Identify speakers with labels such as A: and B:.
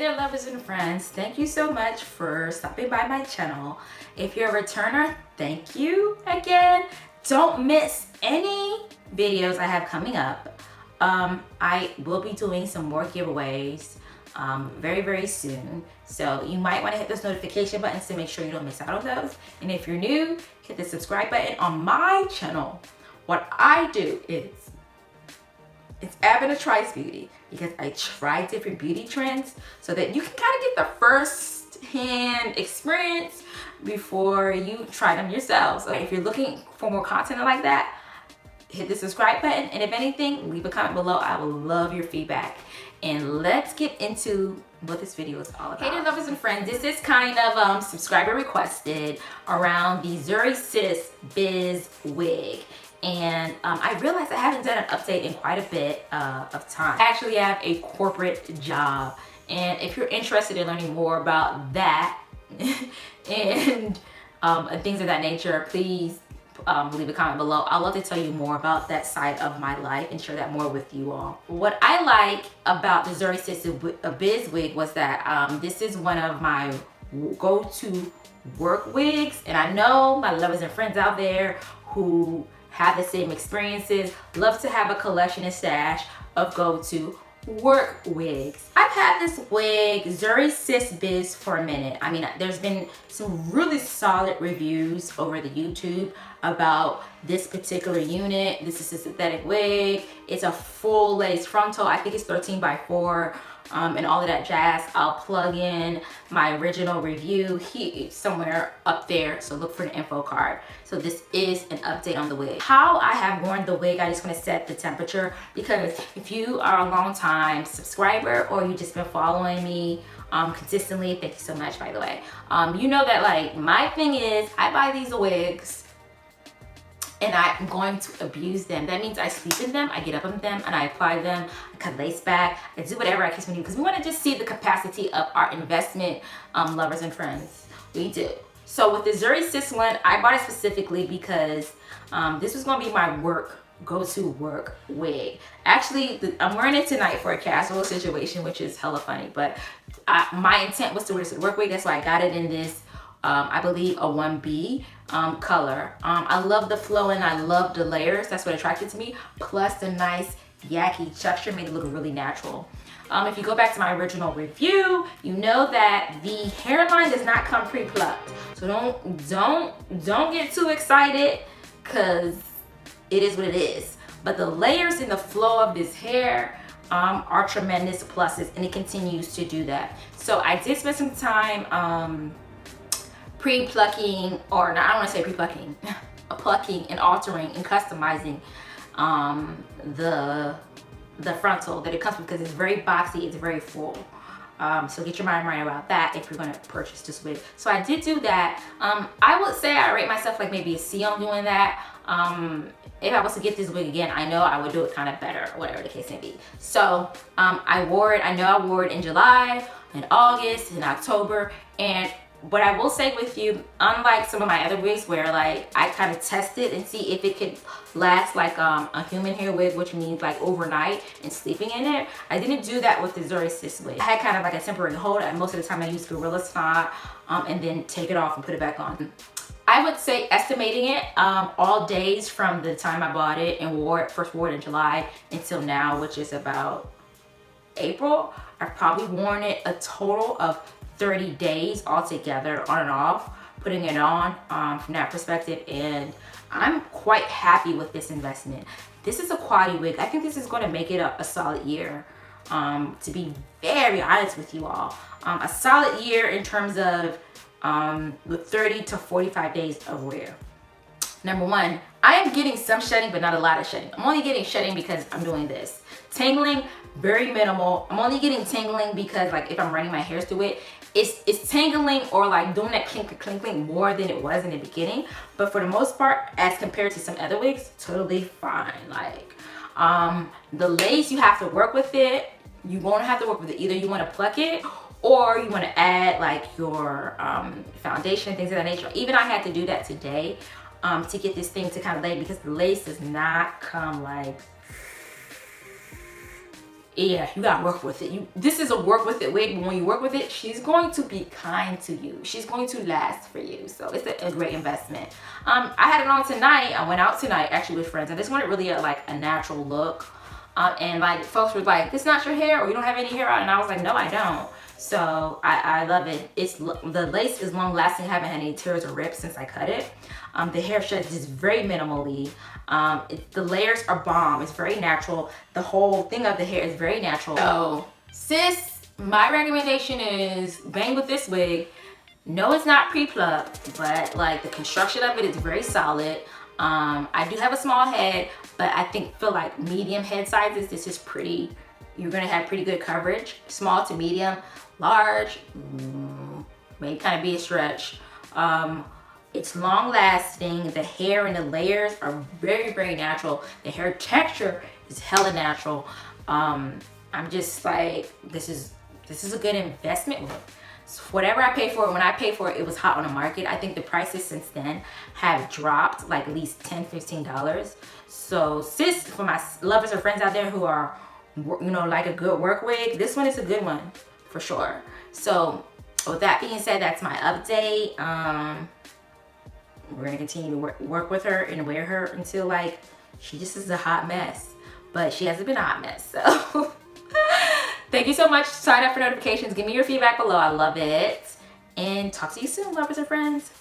A: there, lovers and friends. Thank you so much for stopping by my channel. If you're a returner, thank you again. Don't miss any videos I have coming up. I will be doing some more giveaways very soon. So you might want to hit those notification buttons to make sure you don't miss out on those. And if you're new, hit the subscribe button on my channel. What I do is it's Avena Tries Beauty, because I try different beauty trends so that you can kind of get the first-hand experience before you try them yourselves. So if you're looking for more content like that, hit the subscribe button, and if anything, leave a comment below. I will love your feedback. And let's get into what this video is all about. Hey there, lovers and friends. This is kind of subscriber requested around the Zuri Sis Biz wig. And I realized I haven't done an update in quite a bit of time. I actually have a corporate job. And if you're interested in learning more about that and things of that nature, please leave a comment below. I'd love to tell you more about that side of my life and share that more with you all. What I like about the Zuri Sis Biz wig was that this is one of my go-to work wigs. And I know my lovers and friends out there who have the same experiences, love to have a collection and stash of go-to work wigs. I've had this wig, Zuri Sis Biz, for a minute. I mean, there's been some really solid reviews over the YouTube about this particular unit. This is a synthetic wig. It's a full lace frontal. I think it's 13x4 and all of that jazz. I'll plug in my original review here somewhere up there, so look for the info card. So this is an update on the wig. How I have worn the wig, I just want to set the temperature, because if you are a long time subscriber or you just been following me consistently, thank you so much, by the way, you know that like my thing is I buy these wigs and I'm going to abuse them. That means I sleep in them, I get up in them, and I apply them, I cut lace back, I do whatever I can do, because we want to just see the capacity of our investment, lovers and friends. We do. So with the Zuri Sis one, I bought it specifically because this was going to be my go-to work wig. Actually, I'm wearing it tonight for a casual situation, which is hella funny, but my intent was to wear this work wig. That's why I got it in this I believe a 1B color. I love the flow and I love the layers. That's what attracted to me. Plus the nice yaki texture made it look really natural. If you go back to my original review, you know that the hairline does not come pre-plucked. So don't get too excited, because it is what it is. But the layers and the flow of this hair are tremendous pluses, and it continues to do that. So I did spend some time pre-plucking, or no, I don't want to say pre-plucking, plucking and altering and customizing the frontal that it comes with, because it's very boxy, it's very full. So get your mind right about that if you're going to purchase this wig. So I did do that. I would say I rate myself like maybe a C on doing that. If I was to get this wig again, I know I would do it kind of better, whatever the case may be. So I wore it. I know I wore it in July, in August, in October, and what I will say with you, unlike some of my other wigs where like I kind of tested and see if it could last like a human hair wig, which means like overnight and sleeping in it, I didn't do that with the Zuri Sis wig. I had kind of like a temporary hold, and most of the time I use Gorilla Snot and then take it off and put it back on. I would say, estimating it, all days from the time I bought it and first wore it in July until now, which is about April, I've probably worn it a total of 30 days altogether, on and off, putting it on from that perspective, and I'm quite happy with this investment. This is a quality wig. I think this is going to make it a solid year, to be very honest with you all. A solid year in terms of with 30 to 45 days of wear. Number one, I am getting some shedding, but not a lot of shedding. I'm only getting shedding because I'm doing this. Tangling, very minimal. I'm only getting tangling because like if I'm running my hairs through it, it's tangling or like doing that clink more than it was in the beginning. But for the most part, as compared to some other wigs, totally fine. Like the lace, you have to work with it. You won't have to work with it. Either you want to pluck it, or you want to add like your foundation, things of that nature. Even I had to do that today to get this thing to kind of lay, because the lace does not come like yeah, you gotta work with it. This is a work with it wig, but when you work with it, she's going to be kind to you. She's going to last for you. So it's a great investment. I had it on tonight. I went out tonight actually with friends. I just wanted really like a natural look. And like folks were like, "This not your hair, or you don't have any hair out," and I was like, "No, I don't." So I love it. The lace is long lasting. I haven't had any tears or rips since I cut it. The hair shreds just very minimally. The layers are bomb. It's very natural. The whole thing of the hair is very natural. So sis, my recommendation is bang with this wig. No, it's not pre-plucked, but like the construction of it is very solid. I do have a small head, but I feel like medium head sizes, this is pretty, you're gonna have pretty good coverage. Small to medium. Large, may kind of be a stretch. It's long lasting. The hair and the layers are very, very natural. The hair texture is hella natural. I'm just like, this is a good investment. So whatever I pay for it, when I paid for it, it was hot on the market. I think the prices since then have dropped like at least $10, $15. So sis, for my lovers or friends out there who are, you know, like a good work wig, this one is a good one for sure. So with that being said, that's my update. We're gonna continue to work with her and wear her until like she just is a hot mess, but she hasn't been a hot mess. So thank you so much. Sign up for notifications. Give me your feedback below. I love it. And talk to you soon, lovers and friends.